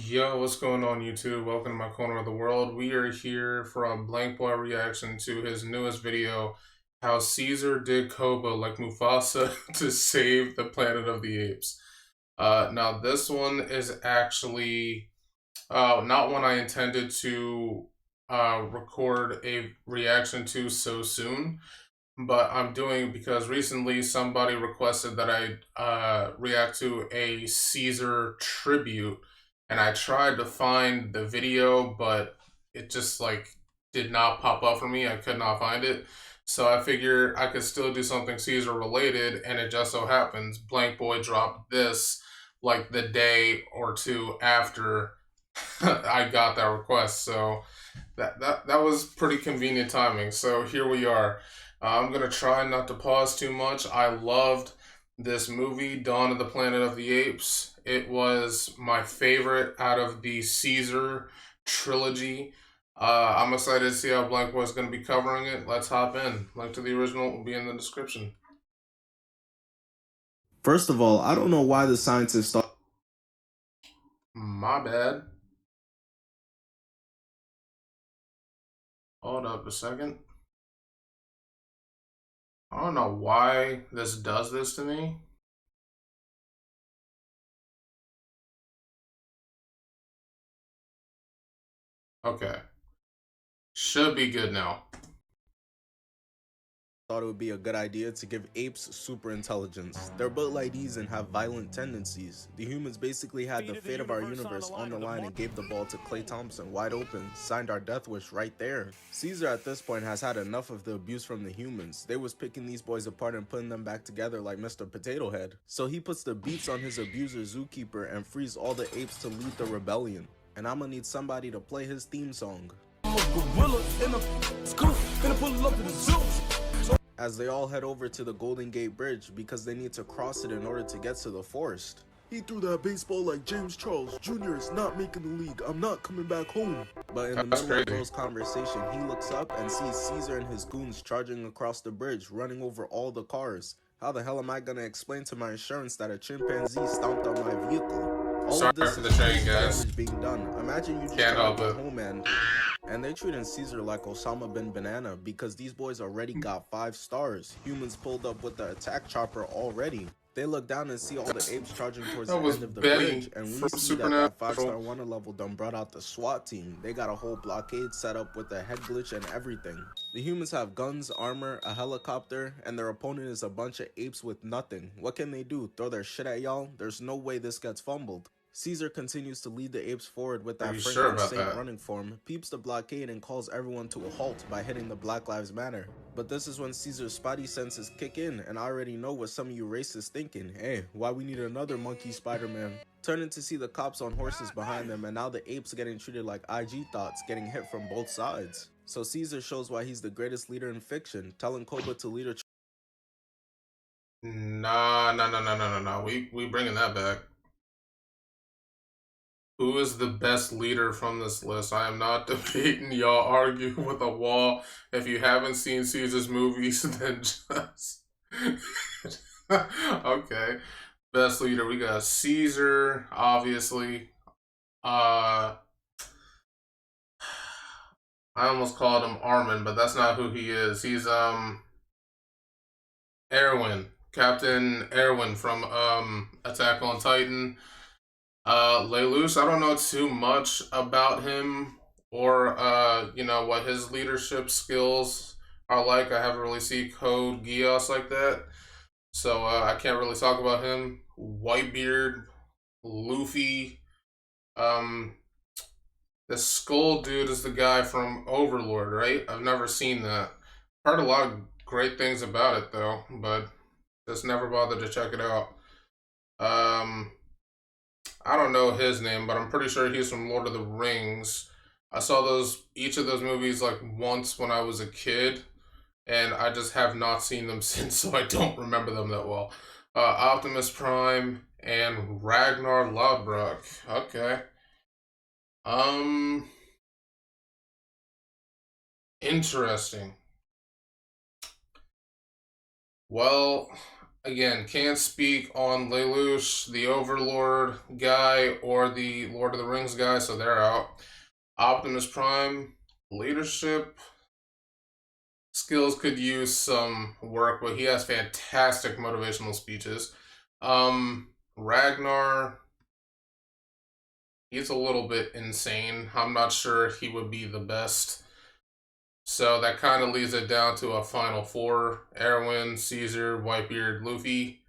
Yo, what's going on YouTube? Welcome to my corner of the world. We are here for a BlankBoy reaction to his newest video, how Caesar did KOBA like Mufasa to save the planet of the apes. Now this one is actually not one I intended to record a reaction to so soon, but I'm doing because recently somebody requested that I react to a Caesar tribute, and I tried to find the video, but it just like did not pop up for me. I could not find it. So I figured I could still do something Caesar related, and it just so happens BlankBoy dropped this like the day or two after I got that request. So that was pretty convenient timing. So here we are. I'm gonna try not to pause too much. I loved this movie, Dawn of the Planet of the Apes. It was my favorite out of the Caesar trilogy. I'm excited to see how BlankBoy is going to be covering it. Let's hop in. Link to the original will be in the description. First of all, I don't know why the scientists thought. My bad. Hold up a second. I don't know why this does this to me. Okay. Should be good now. Thought it would be a good idea to give apes super intelligence. They're built like these and have violent tendencies. The humans basically had the fate of our universe on the line and gave the ball to Klay Thompson wide open, signed our death wish right there. Caesar at this point has had enough of the abuse from the humans. They was picking these boys apart and putting them back together like Mr. Potato Head. So he puts the beats on his abuser Zookeeper and frees all the apes to lead the rebellion. And I'ma need somebody to play his theme song. As they all head over to the Golden Gate Bridge because they need to cross it in order to get to the forest. He threw that baseball like James Charles. Jr. is not making the league. I'm not coming back home. But in the middle of Bro's conversation, he looks up and sees Caesar and his goons charging across the bridge, running over all the cars. How the hell am I gonna explain to my insurance that a chimpanzee stomped on my vehicle? All Sorry of this for is the train, crazy guys. damage being done. Imagine you just Can't trying help to go it. home and they treating Caesar like Osama bin Banana because these boys already got 5 stars. Humans pulled up with the attack chopper already. They look down and see all the apes charging towards the end of the bridge, and we from see that 5-star wonder level done brought out the SWAT team. They got a whole blockade set up with a head glitch and everything. The humans have guns, armor, a helicopter, and their opponent is a bunch of apes with nothing. What can they do? Throw their shit at y'all? There's no way this gets fumbled. Caesar continues to lead the apes forward with Are that you sure Franklin about Saint that? running form, peeps the blockade and calls everyone to a halt by hitting the Black Lives Matter. But this is when Caesar's spidey senses kick in, and I already know what some of you racists thinking. Hey, why we need another monkey Spider-Man? Turning to see the cops on horses behind them, and now the apes getting treated like IG thoughts, getting hit from both sides. So Caesar shows why he's the greatest leader in fiction, telling KOBA to lead a Nah, nah, nah, nah, nah, nah, nah. We bringing that back. Who is the best leader from this list? I am not debating. Y'all argue with a wall. If you haven't seen Caesar's movies, then just okay. Best leader, we got Caesar, obviously. Uh I almost called him Armin, but that's not who he is. He's Erwin, Captain Erwin from Attack on Titan. Lelouch, I don't know too much about him or you know what his leadership skills are like. I haven't really seen Code Geass like that, so I can't really talk about him. Whitebeard, Luffy, um, the Skull dude is the guy from Overlord, right? I've never seen that. Heard a lot of great things about it though, but just never bothered to check it out. Um, I don't know his name, but I'm pretty sure he's from Lord of the Rings. I saw each of those movies like once when I was a kid, and I just have not seen them since, so I don't remember them that well. Optimus Prime and Ragnar Lodbrok. Okay. Um, Interesting. Well, Again, can't speak on Lelouch, the Overlord guy, or the Lord of the Rings guy, so they're out. Optimus Prime, leadership skills could use some work, but he has fantastic motivational speeches. Ragnar, he's a little bit insane. I'm not sure he would be the best. So that kind of leaves it down to a final four: Erwin, Caesar, Whitebeard, Luffy.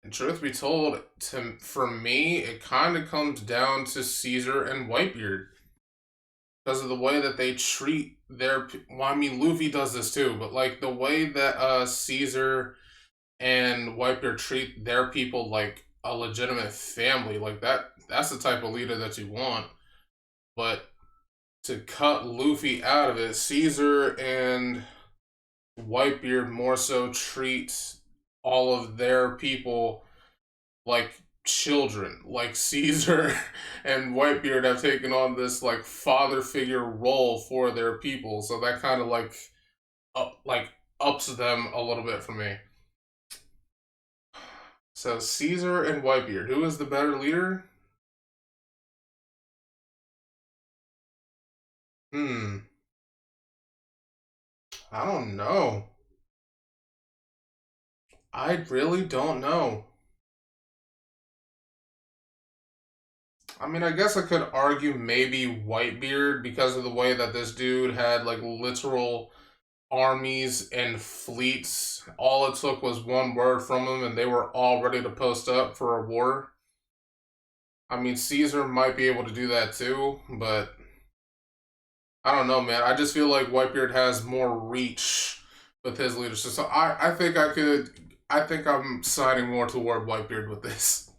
And truth be told, for me, it kind of comes down to Caesar and Whitebeard because of the way that they treat their. Well, I mean, Luffy does this too, but like the way that Caesar and Whitebeard treat their people like a legitimate family, like that's the type of leader that you want. But to cut Luffy out of it, Caesar and Whitebeard more so treat all of their people like children. Like Caesar and Whitebeard have taken on this like father figure role for their people, so that kind of like ups them a little bit for me. So Caesar and Whitebeard, who is the better leader? Hmm, I don't know. I really don't know. I mean, I guess I could argue maybe Whitebeard because of the way that this dude had like literal armies and fleets. All it took was one word from them and they were all ready to post up for a war. I mean, Caesar might be able to do that too, but I don't know, man. I just feel like Whitebeard has more reach with his leadership. So I think I could. I think I'm siding more toward Whitebeard with this.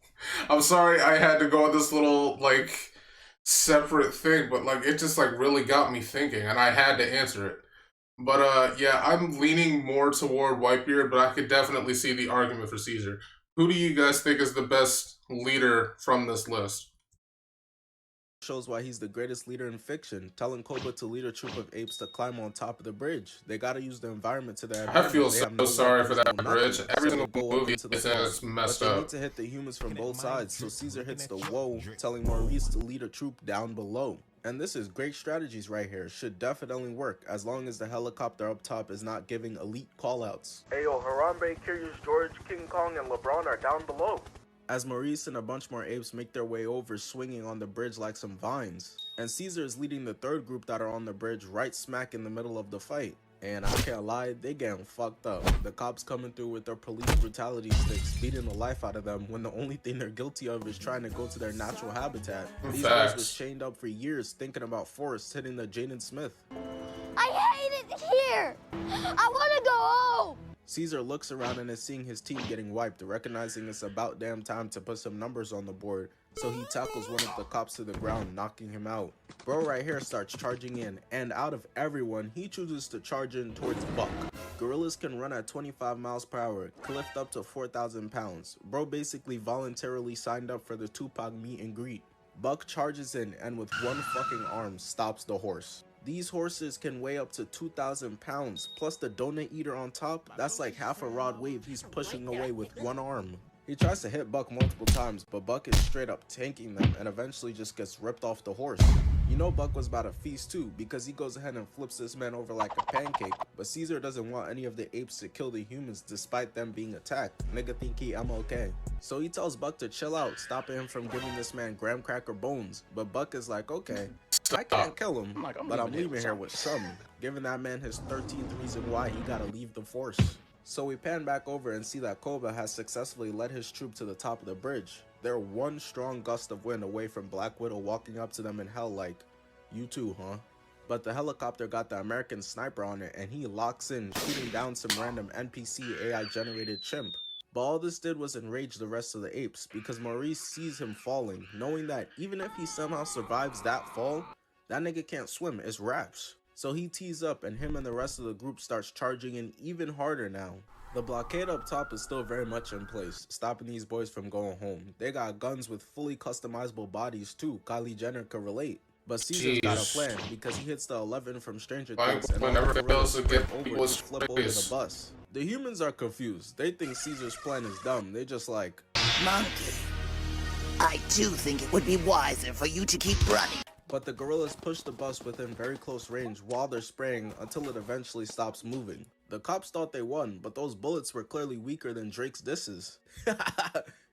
I'm sorry I had to go with this little like separate thing, but like it just like really got me thinking, and I had to answer it. But yeah, I'm leaning more toward Whitebeard, but I could definitely see the argument for Caesar. Who do you guys think is the best leader from this list? Shows why he's the greatest leader in fiction, telling KOBA to lead a troop of apes to climb on top of the bridge. They gotta use the environment to their I feel advantage. They so have no sorry for weapons, no that bridge. nothing, Every so they single go up movie into the is fog. But messed they need up. to hit the humans from both sides, so Caesar hits the whoa, telling Maurice to lead a troop down below. And this is great strategies right here, should definitely work, as long as the helicopter up top is not giving elite callouts. Ayo, Harambe, Curious George, King Kong, and LeBron are down below. As Maurice and a bunch more apes make their way over, swinging on the bridge like some vines. And Caesar is leading the third group that are on the bridge right smack in the middle of the fight. And I can't lie, they getting fucked up. The cops coming through with their police brutality sticks, beating the life out of them when the only thing they're guilty of is trying to go to their natural habitat. These guys was chained up for years thinking about Forrest hitting the Jaden Smith. I hate it here! I wanna go home! Caesar looks around and is seeing his team getting wiped, recognizing it's about damn time to put some numbers on the board, so he tackles one of the cops to the ground, knocking him out. Bro right here starts charging in, and out of everyone, he chooses to charge in towards Buck. Gorillas can run at 25 miles per hour, lift up to 4,000 pounds. Bro basically voluntarily signed up for the Tupac meet and greet. Buck charges in and with one fucking arm stops the horse. These horses can weigh up to 2,000 pounds, plus the donut eater on top, that's like half a rod wave he's pushing away with one arm. He tries to hit Buck multiple times, but Buck is straight up tanking them and eventually just gets ripped off the horse. You know Buck was about to feast too, because he goes ahead and flips this man over like a pancake, but Caesar doesn't want any of the apes to kill the humans despite them being attacked. Nigga think he MLK. So he tells Buck to chill out, stopping him from giving this man graham cracker bones, but Buck is like, okay, I can't kill him, but I'm leaving here with some, giving that man his 13th reason why he gotta leave the force. So we pan back over and see that KOBA has successfully led his troop to the top of the bridge. They're one strong gust of wind away from Black Widow walking up to them in hell like, you too, huh? But the helicopter got the American sniper on it and he locks in, shooting down some random NPC AI generated chimp. But all this did was enrage the rest of the apes, because Maurice sees him falling, knowing that even if he somehow survives that fall, that nigga can't swim, it's raps. So he tees up and him and the rest of the group starts charging in even harder now. The blockade up top is still very much in place, stopping these boys from going home. They got guns with fully customizable bodies too, Kylie Jenner could relate. But Caesar's got a Jeez. plan because he hits the 11 from Stranger Like, Things and all whenever the it fails gorillas to sprint get over people's to flip over the face. bus. The humans are confused. They think Caesar's plan is dumb. They just like, Monkey, I too think it would be wiser for you to keep running. but the gorillas push the bus within very close range while they're spraying until it eventually stops moving. The cops thought they won, but those bullets were clearly weaker than Drake's disses.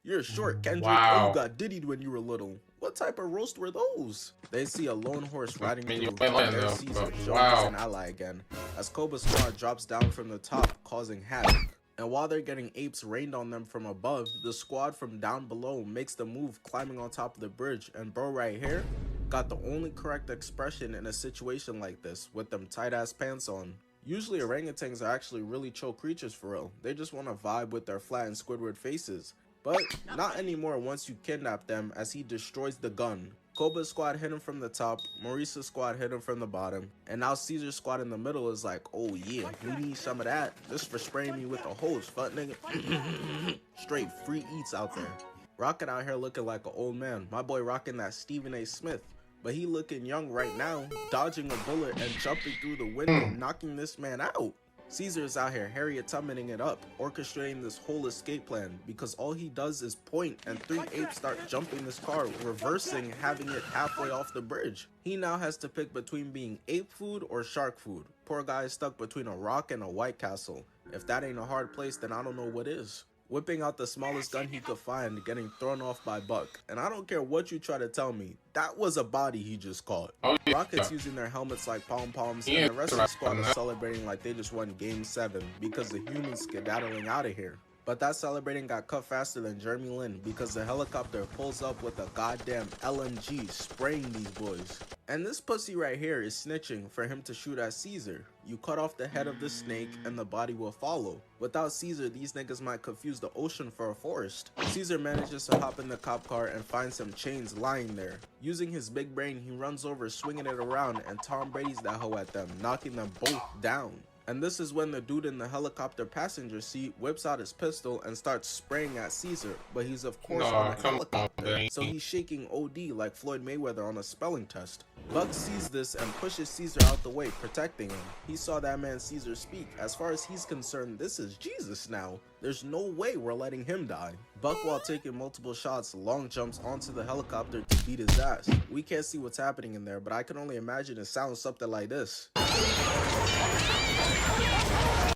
You're short, Kendrick, and you Wow. got diddied when you were little. What type of roast were those? They see a lone horse riding I mean, you through, ain't lying, there's though, Caesar but showing wow. us an ally again, as KOBA's squad drops down from the top, causing havoc. And while they're getting apes rained on them from above, the squad from down below makes the move climbing on top of the bridge, and bro right here got the only correct expression in a situation like this, with them tight ass pants on. Usually orangutans are actually really chill creatures for real, they just want to vibe with their flat and Squidward faces. But not anymore once you kidnap them, as he destroys the gun. KOBA's squad hit him from the top, Maurice's squad hit him from the bottom, and now Caesar's squad in the middle is like, oh yeah, we need some of that. This for spraying me with the hose, fuck nigga. Straight free eats out there. Rocket out here looking like an old man. My boy rocking that Stephen A. Smith. But he looking young right now, dodging a bullet and jumping through the window, knocking this man out. Caesar is out here Harriet Tubmaning it up, orchestrating this whole escape plan, because all he does is point and 3 apes start jumping this car, reversing, having it halfway off the bridge. He now has to pick between being ape food or shark food. Poor guy is stuck between a rock and a White Castle. If that ain't a hard place, then I don't know what is. Whipping out the smallest gun he could find, getting thrown off by Buck. And I don't care what you try to tell me, that was a body he just caught. Oh, yeah. Rockets using their helmets like pom-poms, He and the ain't rest of the right squad on is that. celebrating like they just won Game 7 because the humans skedaddling out of here. But that celebrating got cut faster than Jeremy Lin because the helicopter pulls up with a goddamn LMG spraying these boys. And this pussy right here is snitching for him to shoot at Caesar. You cut off the head of the snake and the body will follow. Without Caesar, these niggas might confuse the ocean for a forest. Caesar manages to hop in the cop car and find some chains lying there. Using his big brain, he runs over, swinging it around, and Tom Brady's that hoe at them, knocking them both down. And this is when the dude in the helicopter passenger seat whips out his pistol and starts spraying at Caesar, but he's of course on a come on, helicopter, man. so he's shaking OD like Floyd Mayweather on a spelling test. Buck sees this and pushes Caesar out the way, protecting him. He saw that man Caesar speak. As far as he's concerned, this is Jesus now. There's no way we're letting him die. Buck, while taking multiple shots, long jumps onto the helicopter to beat his ass. We can't see what's happening in there, but I can only imagine it sounds something like this.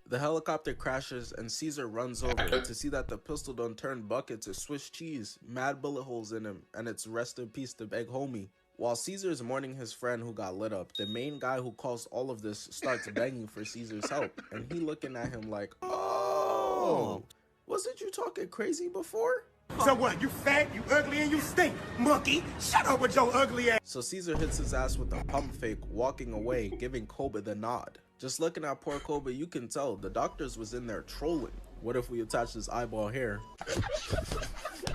The helicopter crashes and Caesar runs over to see that the pistol done turned Buck into Swiss cheese, mad bullet holes in him, and it's rest in peace to big homie. While Caesar is mourning his friend who got lit up, the main guy who caused all of this starts begging for Caesar's help, and he looking at him like, oh, wasn't you talking crazy before? So what, you fat, you ugly, and you stink, monkey? Shut up with your ugly ass. So Caesar hits his ass with a pump fake, walking away, giving KOBA the nod. Just looking at poor KOBA, you can tell the doctors was in there trolling. What if we attach this eyeball here?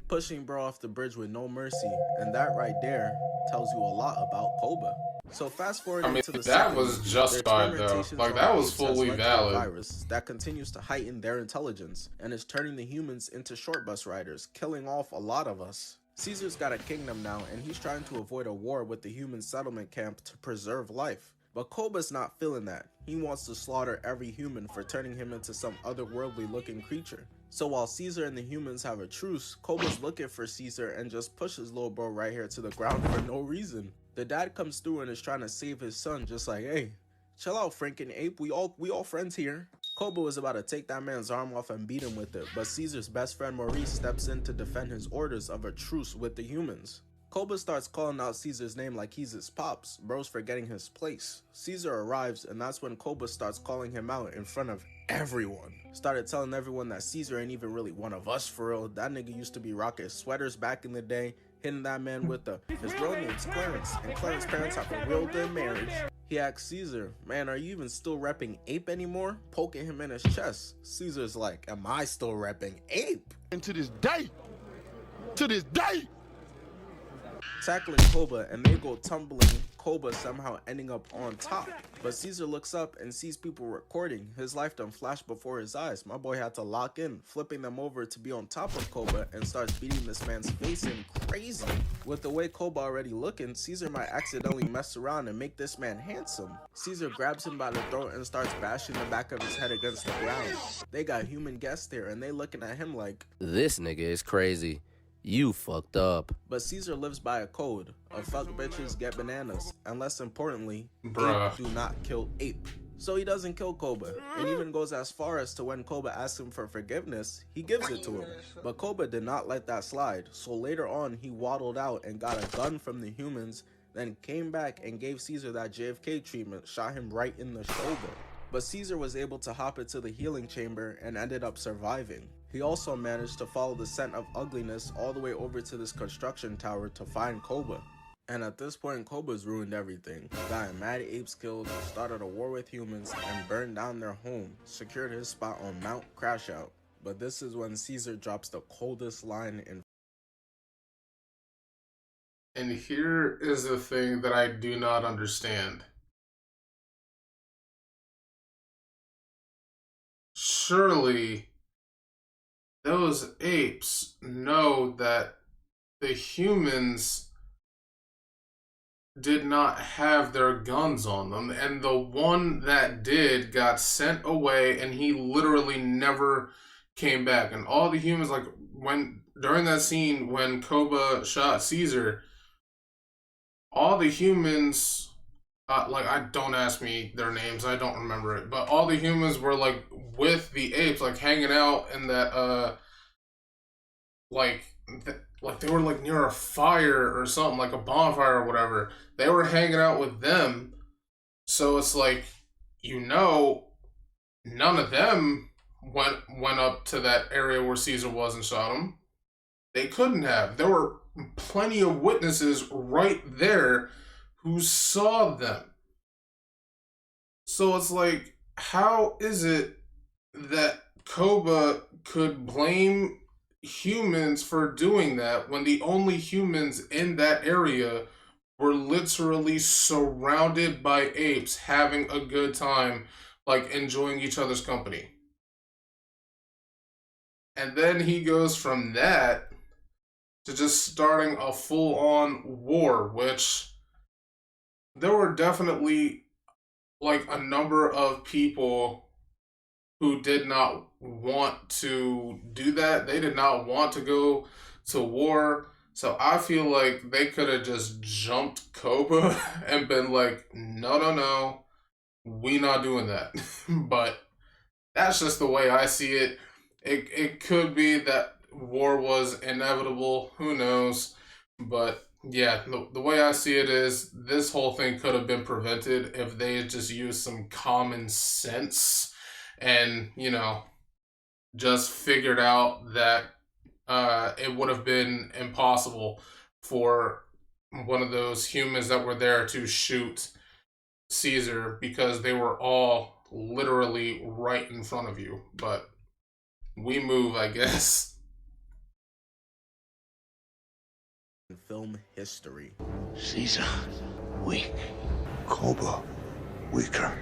Pushing bro off the bridge with no mercy, and that right there tells you a lot about KOBA. So fast forward to the that second was movie, justified their though. experimentations Like, on that was apes has fully led to a valid. virus that continues to heighten their intelligence and is turning the humans into short bus riders, killing off a lot of us. Caesar's got a kingdom now, and he's trying to avoid a war with the human settlement camp to preserve life. But KOBA's not feeling that. He wants to slaughter every human for turning him into some otherworldly looking creature. So while Caesar and the humans have a truce, KOBA's looking for Caesar and just pushes little bro right here to the ground for no reason. The dad comes through and is trying to save his son, just like, hey, chill out, Franken Ape, we all friends here. KOBA was about to take that man's arm off and beat him with it, but Caesar's best friend Maurice steps in to defend his orders of a truce with the humans. KOBA starts calling out Caesar's name like he's his pops, bro's forgetting his place. Caesar arrives, and that's when KOBA starts calling him out in front of everyone. Started telling everyone that Caesar ain't even really one of us for real. That nigga used to be rocking sweaters back in the day, hitting that man with his real name's Clarence, and Clarence's parents have a real good marriage. He asks Caesar, man, are you even still repping Ape anymore? Poking him in his chest. Caesar's like, am I still repping Ape? And to this day, tackling KOBA, and they go tumbling. KOBA somehow ending up on top. But Caesar looks up and sees people recording. His life done flashed before his eyes. My boy had to lock in, flipping them over to be on top of KOBA and starts beating this man's face in crazy. With the way KOBA already looking, Caesar might accidentally mess around and make this man handsome. Caesar grabs him by the throat and starts bashing the back of his head against the ground. They got human guests there and they looking at him like, "This nigga is crazy. You fucked up." But Caesar lives by a code of fuck bitches get bananas, and less importantly, Bruh. ape do not kill ape. So he doesn't kill KOBA, and even goes as far as to when KOBA asks him for forgiveness, he gives it to him. But KOBA did not let that slide, so later on he waddled out and got a gun from the humans, then came back and gave Caesar that JFK treatment, shot him right in the shoulder. But Caesar was able to hop into the healing chamber and ended up surviving. He also managed to follow the scent of ugliness all the way over to this construction tower to find KOBA. And at this point, KOBA's ruined everything. Got mad apes killed, started a war with humans, and burned down their home, secured his spot on Mount Crashout. But this is when Caesar drops the coldest line in. And here is the thing that I do not understand. Surely those apes know that the humans did not have their guns on them, and the one that did got sent away, and he literally never came back. And all the humans, like, when during that scene when KOBA shot Caesar, all the humans, don't ask me their names, I don't remember it, but all the humans were like with the apes, like hanging out in that they were like near a fire or something, like a bonfire or whatever. They were hanging out with them, so it's like, none of them went up to that area where Caesar was and shot him. They couldn't have. There were plenty of witnesses right there who saw them. So it's like, how is it that KOBA could blame humans for doing that when the only humans in that area were literally surrounded by apes having a good time, like enjoying each other's company? And then he goes from that to just starting a full-on war, which there were definitely like a number of people who did not want to do that. They did not want to go to war. So I feel like they could have just jumped KOBA and been like, no, we not doing that. But that's just the way I see it. It could be that war was inevitable. Who knows? But yeah, the way I see it is this whole thing could have been prevented if they had just used some common sense and, just figured out that it would have been impossible for one of those humans that were there to shoot Caesar because they were all literally right in front of you. But we move, I guess. Film history. Caesar, weak. KOBA, weaker.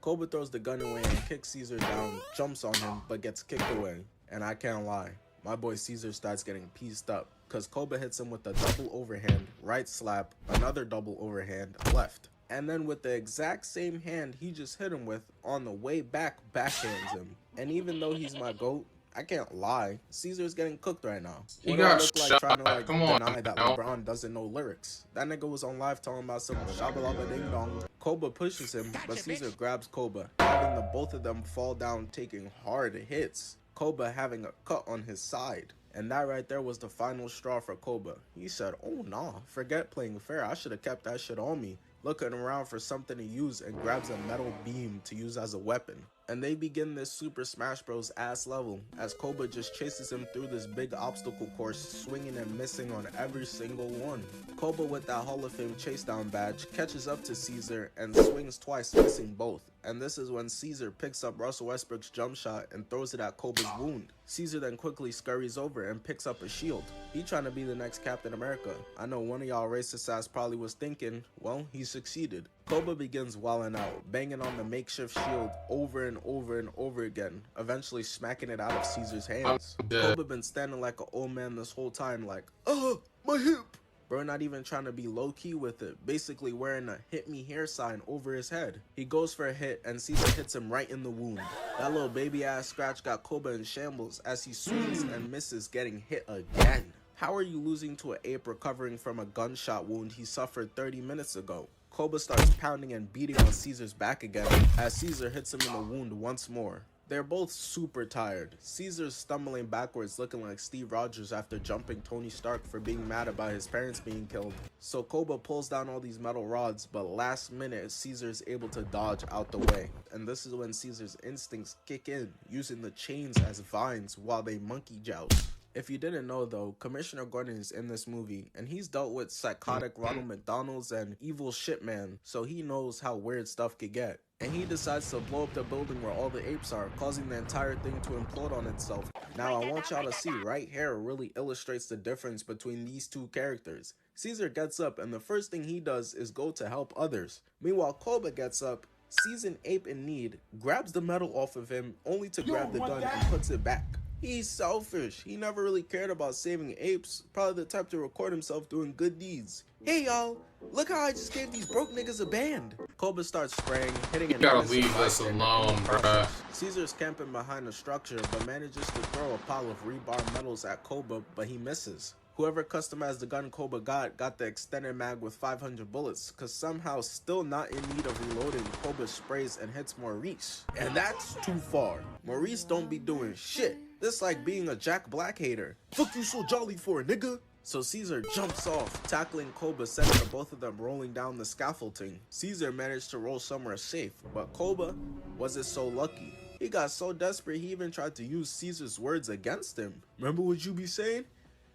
KOBA throws the gun away and kicks Caesar down, jumps on him, but gets kicked away. And I can't lie, my boy Caesar starts getting pieced up, cause KOBA hits him with a double overhand, right slap, another double overhand, left. And then with the exact same hand he just hit him with, on the way back, backhands him. And even though he's my GOAT, I can't lie, Caesar's getting cooked right now. He What do I got look like shot. trying to Come on deny that now. LeBron doesn't know lyrics? That nigga was on live talking about some shabba ding dong. KOBA pushes him, but Caesar grabs KOBA, having the both of them fall down, taking hard hits. KOBA having a cut on his side. And that right there was the final straw for KOBA. He said, oh nah, forget playing fair, I should have kept that shit on me. Looking around for something to use and grabs a metal beam to use as a weapon. and they begin this Super Smash Bros. Ass level as KOBA just chases him through this big obstacle course, swinging and missing on every single one. KOBA, with that Hall of Fame chase down badge, catches up to Caesar and swings twice, missing both. And this is when Caesar picks up Russell Westbrook's jump shot and throws it at KOBA's wound. Caesar then quickly scurries over and picks up a shield. He trying to be the next Captain America. I know one of y'all racist ass probably was thinking, well, he succeeded. KOBA begins wilding out, banging on the makeshift shield over and over and over again, eventually smacking it out of Caesar's hands. KOBA been standing like an old man this whole time like, my hip! Bro not even trying to be low-key with it, basically wearing a hit me here sign over his head. He goes for a hit and Caesar hits him right in the wound. That little baby ass scratch got KOBA in shambles as he swings and misses, getting hit again. How are you losing to an ape recovering from a gunshot wound he suffered 30 minutes ago? KOBA starts pounding and beating on Caesar's back again as Caesar hits him in the wound once more. They're both super tired. Caesar's stumbling backwards looking like Steve Rogers after jumping Tony Stark for being mad about his parents being killed. So KOBA pulls down all these metal rods, but last minute Caesar's able to dodge out the way. And this is when Caesar's instincts kick in, using the chains as vines while they monkey joust. If you didn't know though, Commissioner Gordon is in this movie, and he's dealt with psychotic Ronald McDonald's and evil shit man, so he knows how weird stuff could get. And he decides to blow up the building where all the apes are, causing the entire thing to implode on itself. Now I want y'all to see right here really illustrates the difference between these two characters. Caesar gets up and the first thing he does is go to help others. Meanwhile, KOBA gets up, sees an ape in need, grabs the metal off of him, only to grab the gun and puts it back. He's selfish. He never really cared about saving apes. Probably the type to record himself doing good deeds. Hey y'all, look how I just gave these broke niggas a band. KOBA starts spraying, hitting an You gotta innocent leave this bystander. alone, bruh. Caesar's camping behind the structure, but manages to throw a pile of rebar metals at KOBA, but he misses. Whoever customized the gun KOBA got the extended mag with 500 bullets, cause somehow still not in need of reloading, KOBA sprays and hits Maurice. And that's too far. Maurice don't be doing shit. This like being a Jack Black hater. Fuck you so jolly for, nigga. So Caesar jumps off, tackling KOBA, sending the both of them rolling down the scaffolding. Caesar managed to roll somewhere safe, but KOBA wasn't so lucky. He got so desperate he even tried to use Caesar's words against him. Remember what you be saying?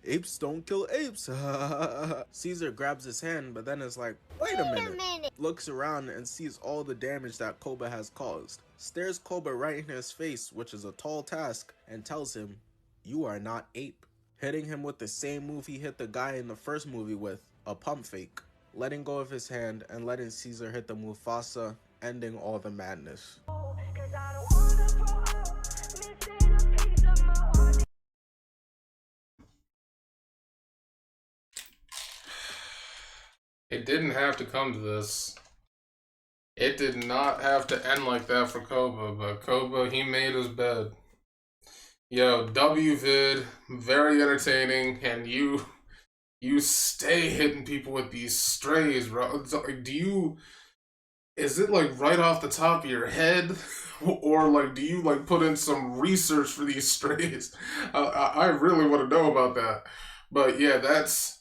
Apes don't kill apes. Caesar grabs his hand, but then is like, wait a minute. Looks around and sees all the damage that KOBA has caused. Stares KOBA right in his face, which is a tall task, and tells him, you are not ape. Hitting him with the same move he hit the guy in the first movie with, a pump fake. Letting go of his hand and letting Caesar hit the Mufasa, ending all the madness. It didn't have to come to this. It did not have to end like that for KOBA, but KOBA, he made his bed. Yo, WVid, very entertaining, and you stay hitting people with these strays, bro. It's like, is it like right off the top of your head? Or like, do you like put in some research for these strays? I really want to know about that. But yeah, that's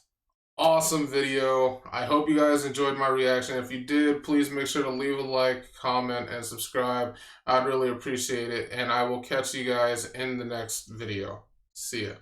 awesome video. I hope you guys enjoyed my reaction. If you did, please make sure to leave a like, comment, and subscribe. I'd really appreciate it. And I will catch you guys in the next video. See ya.